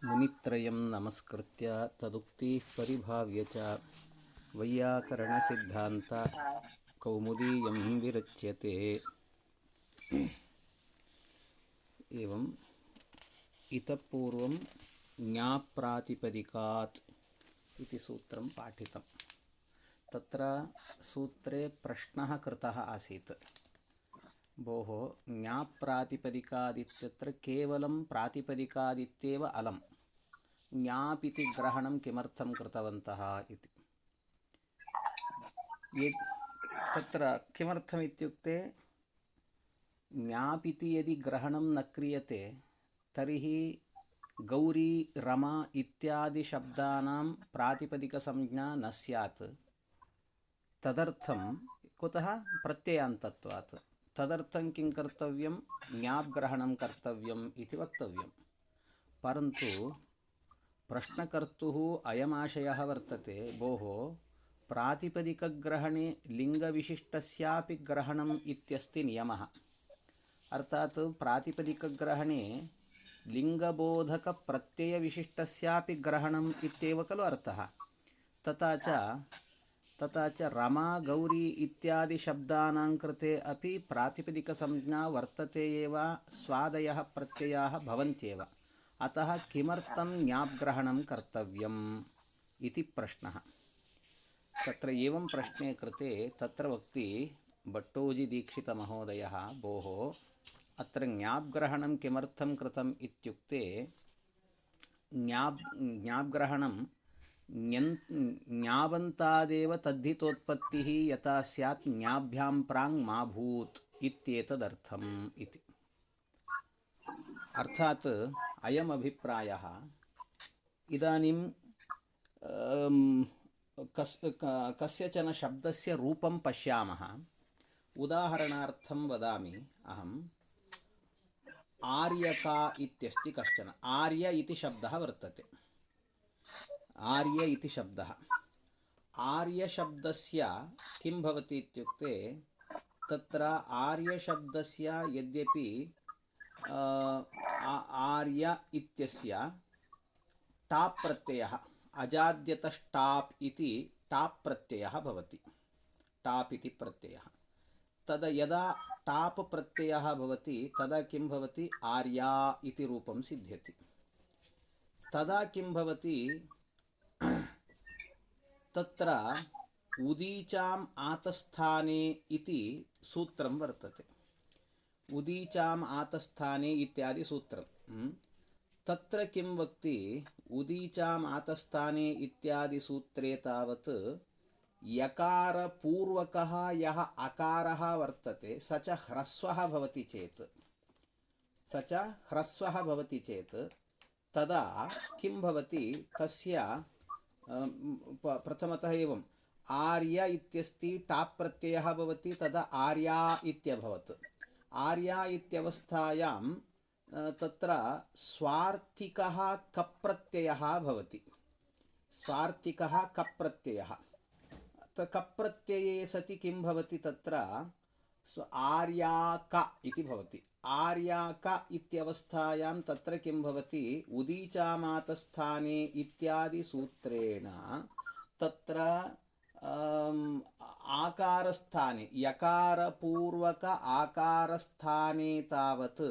मुनित्रयं नमस्कृत्य तदुक्तिः परिभाव्य च वैयाकरणसिद्धान्त कौमुदीयं विरच्यते। एवं इतः पूर्वं ज्ञाप्रातिपदिकात् इति सूत्रं पाठितं। तत्र सूत्रे प्रश्नः कृतः आसीत्। भोः ज्ञाप्रातिपदिकादित्यत्र केवलं प्रातिपदिकादित्येव अलम्, ज्ञाप् इति ग्रहणं किमर्थं कृतवन्तः इति। तत्र किमर्थमित्युक्ते ज्ञाप् इति यदि ग्रहणं न क्रियते तर्हि गौरी रमा इत्यादि शब्दानां प्रातिपदिकसंज्ञा न स्यात्। तदर्थं कुतः प्रत्ययान्तत्वात् तदर्थं किं कर्तव्यं, ज्ञाप् ग्रहणं कर्तव्यम् इति वक्तव्यं। परन्तु प्रश्नकर्तुः अयमाशयः वर्तते, भोः प्रातिपदिकग्रहणे लिङ्गविशिष्टस्यापि ग्रहणम् इत्यस्ति नियमः। अर्थात् प्रातिपदिकग्रहणे लिङ्गबोधकप्रत्ययविशिष्टस्यापि ग्रहणम् इत्येव खलु अर्थः। तथा च रमा गौरी इत्यादि शब्दानां कृते अपि प्रातिपदिकसंज्ञा वर्तते एव, स्वादयः प्रत्ययाः भवन्त्येव। अतः किमर्थं ज्ञाप्ग्रहणं कर्तव्यम् इति प्रश्नः। तत्र एवं प्रश्ने कृते तत्र वक्ति भट्टोजिदीक्षितमहोदयः, भोः अत्र ज्ञाप्ग्रहणं किमर्थं कृतम् इत्युक्ते ज्ञाप्ग्रहणं ज्ञाबन्तादेव तद्धितोत्पत्तिः यथा स्यात् ज्ञाभ्यां प्राङ् मा भूत् इत्येतदर्थम् इति। अर्थात् अयम् अभिप्रायः, इदानीं कस्यचन शब्दस्य रूपं पश्यामः। उदाहरणार्थं वदामि अहम्, आर्यका इत्यस्ति कश्चन। आर्य इति शब्दः वर्तते। आर्य इति शब्दः, आर्यशब्दस्य किं भवति इत्युक्ते तत्र आर्यशब्दस्य यद्यपि आर्य इत्यस्य टाप् प्रत्ययः अजाद्यतश्टाप् इति टाप् प्रत्ययः भवति। टाप् इति प्रत्ययः, तदा यदा टाप् प्रत्ययः भवति तदा किं भवति, आर्या इति रूपं सिद्ध्यति। तदा किं भवति, तत्र उदीचाम् आतस्थाने इति सूत्रं वर्तते। उदीचाम् आतस्थाने इत्यादि सूत्रं। तत्र किं वक्ति, उदीचाम् आतस्थाने इत्यादि सूत्रे तावत् यकारपूर्वकः यः अकारः वर्तते स च ह्रस्वः भवति चेत् तदा किं भवति, तस्य प्रथमतः एवं आर्य इत्यस्ति टाप् प्रत्ययः भवति, तदा आर्या इत्यभवत्। आर्या इत्यवस्थायां तत्र स्वार्थिकः कप्रत्ययः भवति। स्वार्थिकः कप्रत्ययः, कप्रत्यये सति किं भवति, तत्र आर्याक इति भवति। आर्याक इत्यवस्थायां तत्र किं भवति, उदीचामातस्थाने इत्यादि सूत्रेण तत्र आकारस्थाने यकारपूर्वक आकारस्थाने तावत्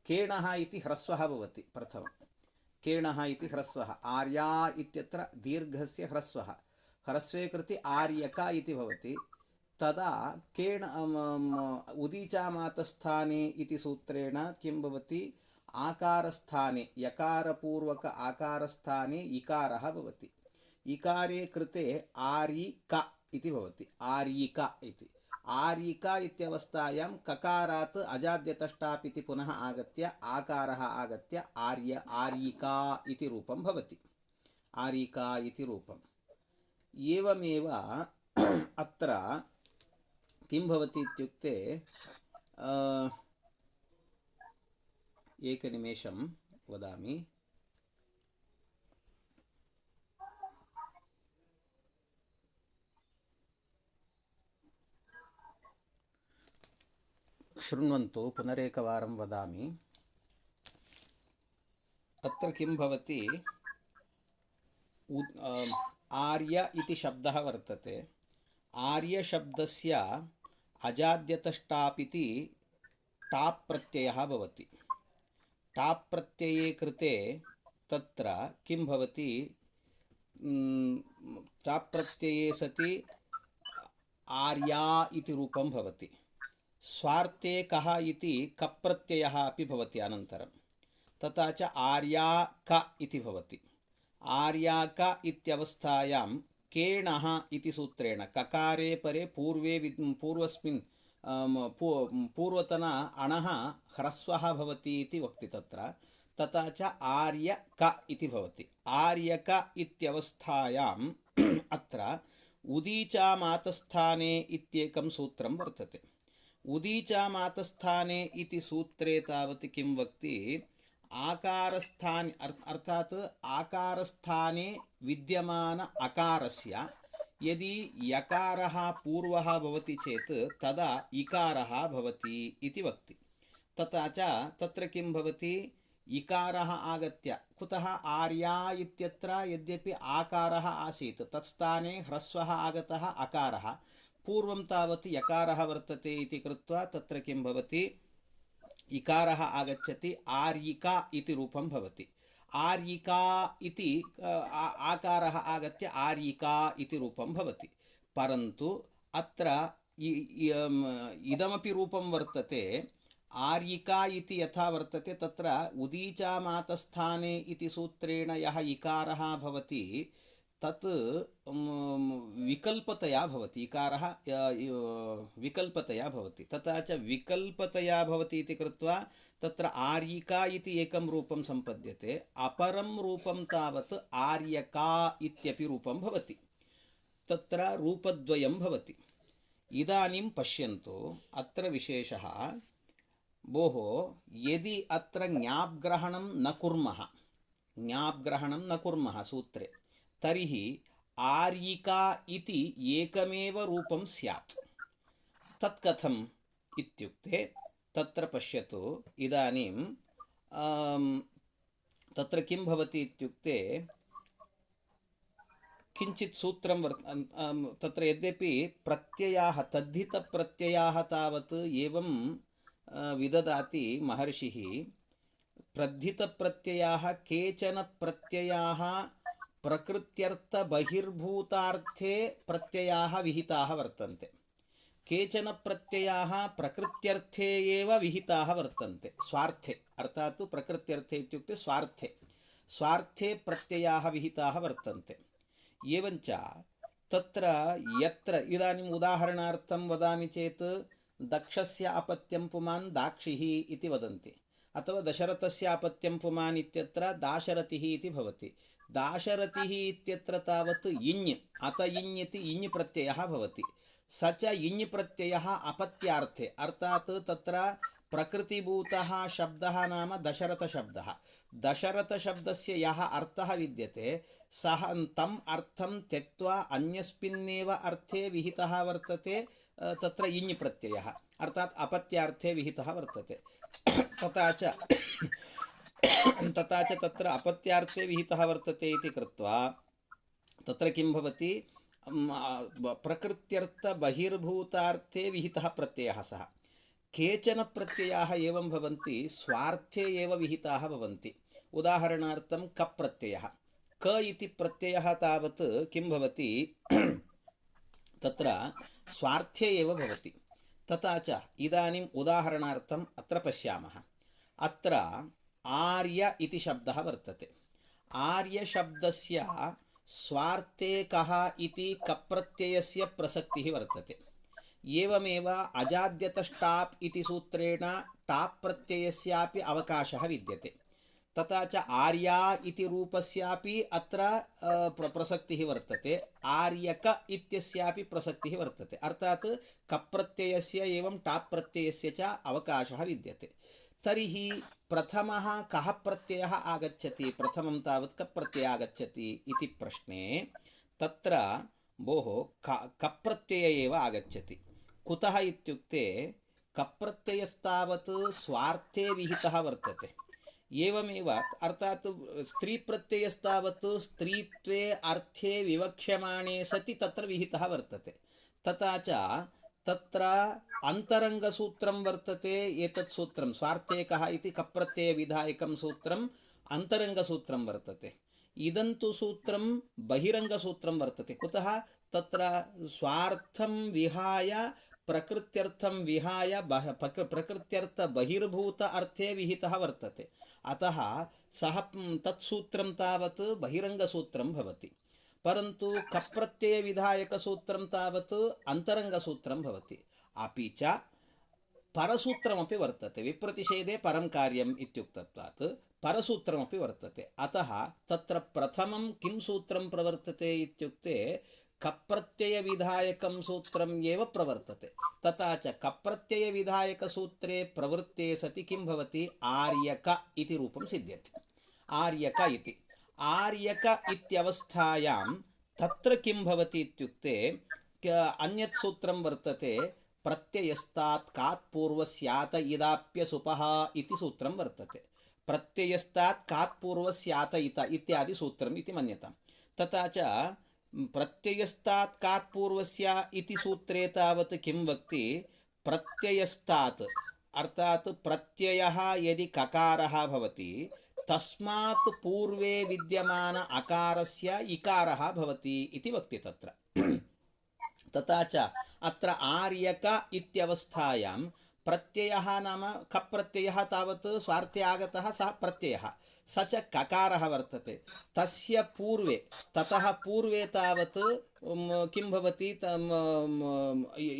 केणः इति ह्रस्वः भवति। प्रथमं केणः इति ह्रस्वः, आर्या इत्यत्र दीर्घस्य ह्रस्वः, ह्रस्वे कृते आर्यक इति भवति। तदा केण उदीचामातस्थाने इति सूत्रेण किं भवति, आकारस्थाने यकारपूर्वक आकारस्थाने इकारः भवति। इकारे कृते आर्यिक इति भवति। आर्यिक इति, आर्यिक इत्यवस्थायां ककारात् अजाद्यतष्टाप् इति पुनः आगत्य आकारः आगत्य आर्यिका इति रूपं भवति। आर्यिका इति रूपम्। एवमेव अत्र किं भवति इत्युक्ते, एकनिमेषं वदामि। शृण्वन्तु, पुनरेकवारं वदामि। अत्र किं भवति आर्य इति शब्दः वर्तते। आर्यशब्दस्य अजाद्यतष्टाप् इति टाप् प्रत्ययः भवति। टाप् प्रत्यये कृते तत्र किं भवति, टाप् प्रत्यये सति आर्या इति रूपं भवति। स्वार्थे कः इति कप् प्रत्ययः अपि भवति अनन्तरं। तथा च आर्या क इति भवति। आर्या क इत्यवस्थायां केणः इति सूत्रेण ककारे परे पूर्वस्मिन् पूर्वतन अणः ह्रस्वः भवति इति वक्ति तत्र। तथा च आर्यक इति भवति। आर्यक इत्यवस्थायाम् अत्र उदीचामातस्थाने इत्येकं सूत्रं वर्तते। उदीचामातस्थाने इति सूत्रे तावत् किं वक्ति, आकारस्थाने अर्थात् आकारस्थाने विद्यमान अकारस्य यदि यकारः पूर्वः भवति चेत् तदा इकारः भवति इति वक्ति। तथा च तत्र किं भवति, इकारः आगत्य कुतः आर्या इत्यत्र यद्यपि आकारः आसीत् तत्स्थाने ह्रस्वः आगतः अकारः, पूर्वं तावत् यकारः वर्तते इति कृत्वा तत्र किं भवति, इकारः आगच्छति, आर्यिका इति रूपं भवति। आर्यिका इति आकारः आगत्य आर्यिका इति रूपं भवति। परन्तु अत्र इदमपि रूपं वर्तते। आर्यिका इति यथा वर्तते तत्र उदीचामातस्थाने इति सूत्रेण यः इकारः भवति तत् विकल्पतया भवति। इकारः विकल्पतया भवति। तथा च विकल्पतया भवति इति कृत्वा तत्र आर्यिका इति एकं रूपं सम्पद्यते। अपरं रूपं तावत् आर्यका इत्यपि रूपं भवति। तत्र रूपद्वयं भवति। इदानीं पश्यन्तु, अत्र विशेषः, भोः यदि अत्र ज्ञाप्ग्रहणं न कुर्मः सूत्रे, तर्हि आर्यिका इति एकमेव रूपं स्यात्। तत् कथम् इत्युक्ते तत्र पश्यतु, इदानीं तत्र किं भवति इत्युक्ते किञ्चित् सूत्रं तत्र यद्यपि प्रत्ययाः तद्धितप्रत्ययाः तावत् एवं विददाति महर्षिः। प्रद्धितप्रत्ययाः केचन प्रत्ययाः प्रकृत्यर्थबहिर्भूतार्थे प्रत्ययाः विहिताः वर्तन्ते। केचन प्रत्ययाः प्रकृत्यर्थे एव विहिताः वर्तन्ते, स्वार्थे, अर्थात् प्रकृत्यर्थे इत्युक्ते स्वार्थे प्रत्ययाः विहिताः वर्तन्ते। एवञ्च तत्र यत्र इदानीम् उदाहरणार्थं वदामि चेत् दक्षस्य अपत्यं पुमान् दाक्षिः इति वदन्ति, अथवा दशरथस्य अपत्यं पुमान् इत्यत्र दाशरथिः इति भवति। दाशरथिः इत्यत्र तावत् इञ् अत इञ् इति इञ् प्रत्ययः भवति। स च इञ् प्रत्ययः अपत्यार्थे, अर्थात् तत्र प्रकृतिभूतः शब्दः नाम दशरथशब्दः। दशरथशब्दस्य यः अर्थः विद्यते सः तम् अर्थं त्यक्त्वा अन्यस्मिन्नेव अर्थे विहितः वर्तते। तत्र इञ् प्रत्ययः अर्थात् अपत्यार्थे विहितः वर्तते। तथा च तत्र अपत्यार्थे विहितः वर्तते इति कृत्वा तत्र किं भवति, प्रकृत्यर्थबहिर्भूतार्थे विहितः प्रत्ययः सः। केचन प्रत्ययाः एवं भवन्ति, स्वार्थे एव विहिताः भवन्ति। उदाहरणार्थं कप् प्रत्ययः, क इति प्रत्ययः तावत् किं भवति, तत्र स्वार्थे एव भवति। तथा च इदानीम् उदाहरणार्थम् अत्र पश्यामः। अत्र आर्य इति शब्दः वर्तते। आर्यशब्दस्य स्वार्थे कः इति कप्रत्ययस्य प्रसक्तिः वर्तते। एवमेव अजाद्यतष्टाप् इति सूत्रेण टाप् प्रत्ययस्यापि अवकाशः विद्यते। तथा च आर्या इति रूपस्यापि अत्र प्रसक्तिः वर्तते। आर्यक इत्यस्यापि प्रसक्तिः वर्तते, अर्थात् कप्रत्ययस्य एवं टाप् प्रत्ययस्य च अवकाशः विद्यते। तर्हि प्रथमः कः प्रत्ययः आगच्छति, प्रथमं तावत् कप् प्रत्ययः आगच्छति इति प्रश्ने तत्र भोः कप् प्रत्यय एव आगच्छति। कुतः इत्युक्ते कप् प्रत्ययस्तावत् स्वार्थे विहितः वर्तते। एवमेव अर्थात् स्त्रीप्रत्ययस्तावत् स्त्रीत्वे अर्थे विवक्ष्यमाणे सति तत्र विहितः वर्तते। तथा च तत्र अन्तरङ्गसूत्रं वर्तते। एतत् सूत्रं स्वार्थेकः इति कप्रत्ययविधायकं सूत्रम् अन्तरङ्गसूत्रं वर्तते। इदं तु सूत्रं बहिरङ्गसूत्रं वर्तते। कुतः? तत्र स्वार्थं विहाय प्रकृत्यर्थं विहाय प्रकृत्यर्थ बहिर्भूत अर्थे विहितः वर्तते। अतः सः तत्सूत्रं तावत् बहिरङ्गसूत्रं भवति। परन्तु कप्रत्ययविधायकसूत्रं तावत् अन्तरङ्गसूत्रं भवति। अपि च परसूत्रमपि वर्तते। विप्रतिषेधे परं कार्यम् इत्युक्तत्वात् परसूत्रमपि वर्तते। अतः तत्र प्रथमं किं सूत्रं प्रवर्तते इत्युक्ते कप्रत्ययविधायकं सूत्रम् एव प्रवर्तते। तथा च कप्रत्ययविधायकसूत्रे प्रवृत्ते सति किं भवति? आर्यक इति रूपं सिद्ध्यति। आर्यक इति आर्यक इत्यवस्थायां तत्र किं भवति इत्युक्ते अन्यत् सूत्रं वर्तते। प्रत्ययस्तात् कात् पूर्वस्यात इदाप्यसुपः इति सूत्रं वर्तते। प्रत्ययस्तात् कात् पूर्वस्यात इत इत्यादि सूत्रम् इति मन्यताम्। तथा च प्रत्ययस्तात् कात् पूर्वस्य इति सूत्रे तावत् किं वक्ति? प्रत्ययस्तात् अर्थात् प्रत्ययः यदि ककारः भवति तस्मात् पूर्वे विद्यमान अकारस्य इकारः भवति इति वक्ति तत्र। तथा च अत्र आर्यक इत्यवस्थायां प्रत्ययः नाम कप्रत्ययः तावत् स्वार्थे आगतः सः प्रत्ययः स च ककारः वर्तते। तस्य पूर्वे ततः पूर्वे तावत् किं भवति?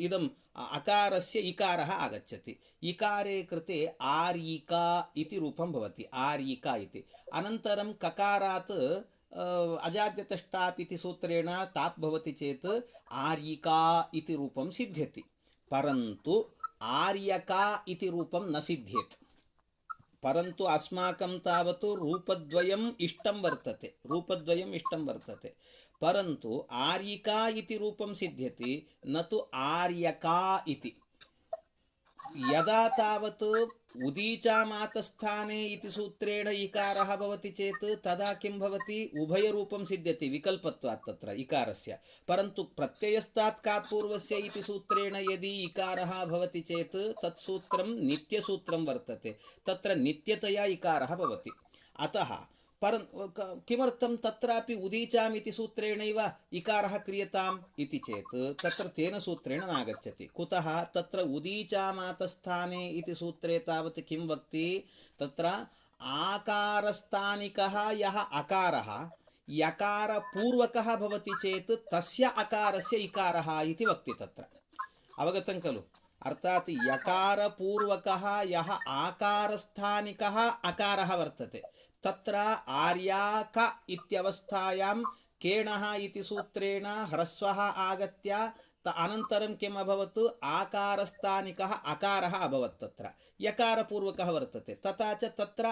इदम् अकारस्य इकारः आगच्छति। इकारे कृते आर्यिका इति रूपं भवति। आर्यिका इति अनन्तरं ककारात् अजाद्यतष्टाप् इति सूत्रेण ताप् भवति चेत् आर्यिका इति रूपं सिद्ध्यति। परन्तु आर्यका इति रूपं न सिद्ध्येत्। परन्तु अस्माकं तावत् रूपद्वयम् इष्टं वर्तते। रूपद्वयम् इष्टं वर्तते। परन्तु आर्यिका इति रूपं सिद्ध्यति, न तु आर्यका इति। यदा तावत् उदीचामातस्थाने इति सूत्रेण इकारः भवति चेत् तदा किं भवति? उभयरूपं सिद्ध्यति विकल्पत्वात् तत्र इकारस्य। परन्तु प्रत्ययस्तात् कात् पूर्वस्य इति सूत्रेण यदि इकारः भवति चेत् तत् सूत्रं नित्यसूत्रं वर्तते। तत्र नित्यतया इकारः भवति। अतः किमर्थं तत्रापि उदीचाम् इति सूत्रेणैव इकारः क्रियताम् इति चेत् तत्र तेन सूत्रेण नागच्छति। कुतः? तत्र उदीचामातस्थाने इति सूत्रे तावत् किं वक्ति? तत्र आकारस्थानिकः यः अकारः यकारपूर्वकः भवति चेत् तस्य अकारस्य इकारः इति वक्ति तत्र। अवगतं खलु? अर्थात् यकारपूर्वकः यः आकारस्थानिकः अकारः वर्तते तत्र आर्याक इत्यवस्थायां केणः इति सूत्रेण ह्रस्वः आगत्य अनन्तरं किम् अभवत्? आकारस्थानिकः अकारः अभवत्। तत्र यकारपूर्वकः वर्तते। तथा च तत्र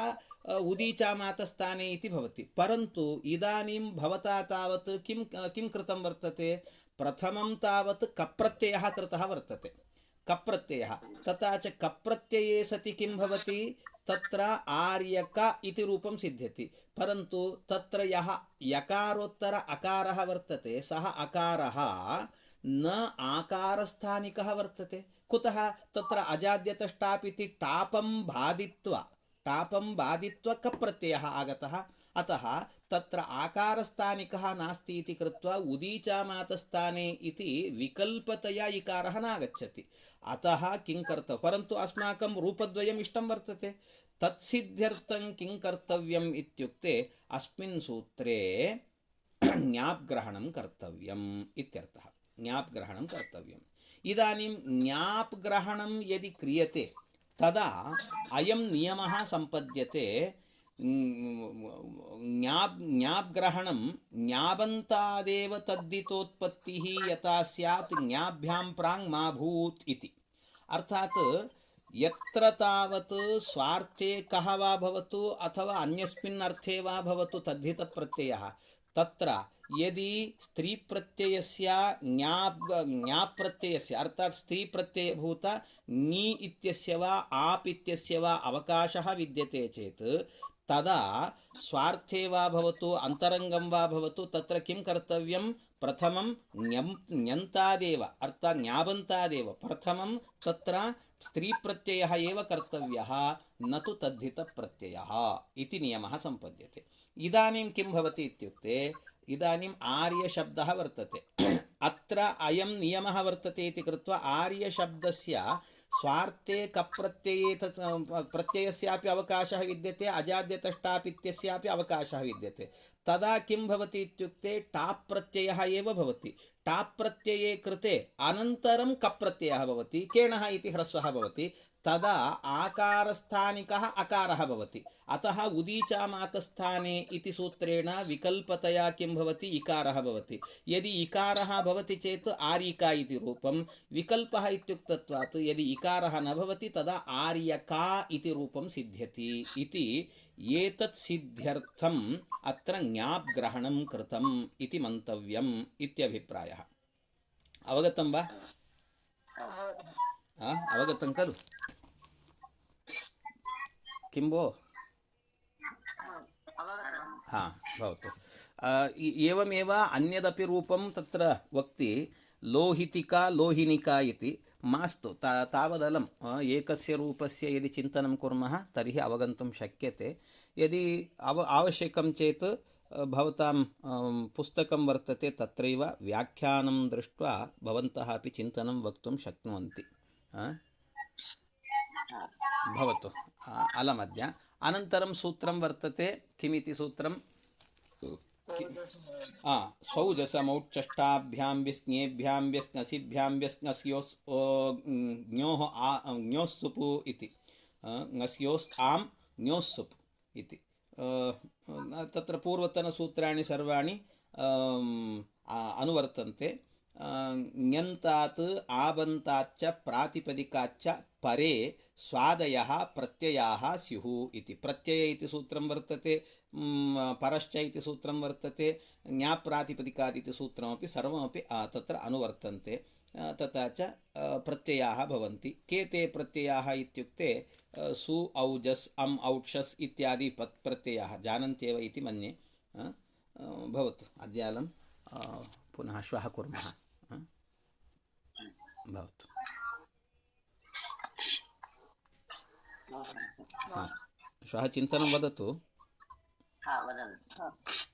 उदीचामातस्थाने इति भवति। परन्तु इदानीं भवता तावत् किं कृतं वर्तते? प्रथमं तावत् कप्रत्ययः कृतः वर्तते। कप्रत्ययः तथा च कप्रत्यये सति किं भवति? तत्र आर्यक इति रूपं सिद्ध्यति। परन्तु तत्र यः यकारोत्तर अकारः वर्तते सः अकारः न आकारस्थानिकः वर्तते। कुतः? तत्र अजाद्यतष्टाप् इति टापं बाधित्वा कप्रत्ययः आगतः। अतः तत्र आकारस्थानिकः नास्ति इति कृत्वा उदीचामातस्थाने इति विकल्पतया इकारः नागच्छति। अतः किं कर्तव्यं? परन्तु अस्माकं रूपद्वयम् इष्टं वर्तते। तत्सिद्ध्यर्थं किं कर्तव्यम् इत्युक्ते अस्मिन् सूत्रे ज्ञाप्ग्रहणं कर्तव्यम् इत्यर्थः। ज्ञाप्ग्रहणं कर्तव्यम्। इदानीं ज्ञाप्ग्रहणं यदि क्रियते तदा अयं नियमः सम्पद्यते। ज्ञाप्ग्रहणं ज्ञाबन्तादेव तद्दितोत्पत्तिः यथा स्यात् ज्ञाभ्यां प्राङ् मा भूत् इति। अर्थात् यत्र तावत् स्वार्थे कः वा भवतु अथवा अन्यस्मिन् अर्थे वा भवतु तद्धितप्रत्ययः तत्र यदि स्त्री प्रत्ययस्य ञाप् प्रत्ययस्य अर्थात् स्त्री प्रत्ययभूत नी इत्यस्य वा आप इत्यस्य वा अवकाशः विद्यते चेत् तदा स्वार्थे वा भवतु अन्तरङ्गं वा भवतु तत्र किं कर्तव्यं प्रथमं ञन्तादेव अर्थात् ज्ञाबन्तादेव प्रथमं तत्र स्त्री प्रत्ययः एव कर्तव्यः न तु तद्धितप्रत्ययः इति नियमः सम्पद्यते। इदानीं किं भवति इत्युक्ते इदानीम् आर्यशब्दः वर्तते अत्र अयं नियमः वर्तते इति कृत्वा आर्यशब्दस्य स्वार्थे कप्रत्यये प्रत्ययस्यापि अवकाशः विद्यते अजाद्यतष्टाप् इत्यस्यापि अवकाशः विद्यते। तदा किं भवति इत्युक्ते टाप् प्रत्ययः एव भवति। टाप् प्रत्यये कृते अनन्तरं कप् प्रत्ययः भवति केणः इति ह्रस्वः भवति तदा आकारस्थानिकः अकारः भवति। अतः उदीचामातस्थाने इति सूत्रेण विकल्पतया किं भवति इकारः भवति। यदि इकारः भवति चेत् आर्यिका इति रूपं विकल्पः इत्युक्तत्वात् यदि इकारः न भवति तदा आर्यका इति रूपं सिद्ध्यति इति एतत् सिद्ध्यर्थम् अत्र ञाप् ग्रहणं कृतम् इति मन्तव्यम् इत्यभिप्रायः। अवगतं वा? अवगतं खलु? किं भो? भवतु। एवमेव अन्यदपि रूपं तत्र वक्ति लोहितिका लोहिनिका इति मास्तु तावदलम् एकस्य रूपस्य यदि चिन्तनं कुर्मः तर्हि अवगन्तुं शक्यते। यदि आवश्यकं चेत् भवतां पुस्तकं वर्तते तत्रैव व्याख्यानं दृष्ट्वा भवन्तः अपि चिन्तनं वक्तुं शक्नुवन्ति। भवतु अलमद्य अनन्तरं सूत्रं वर्तते किमिति सूत्रं स्वौजसमौच्चष्टाभ्यां विस्ञेभ्यां व्यस्नसिभ्यां व्यस्नस्योस् ञोस्सुपु इति ङस्योस् आं ञोस्सुप् इति तत्र पूर्वतनसूत्राणि सर्वाणि अनुवर्तन्ते। ञन्तात् आबन्ताच्च प्रातिपदिकाच्च परे स्वादयः प्रत्ययाः स्युः इति। प्रत्यय इति सूत्रं वर्तते, परश्च इति सूत्रं वर्तते, ज्ञाप्रातिपदिकात् इति सूत्रमपि सर्वमपि तत्र अनुवर्तन्ते। तथा च प्रत्ययाः भवन्ति। के ते प्रत्ययाः इत्युक्ते सु औजस् अम् औक्षस् इत्यादि प्रत्ययाः जानन्त्येव इति मन्ये। भवतु अद्यालं पुनः श्वः कुर्मः। भवतु। श्वः चिन्तनं वदतु। वदन्तु।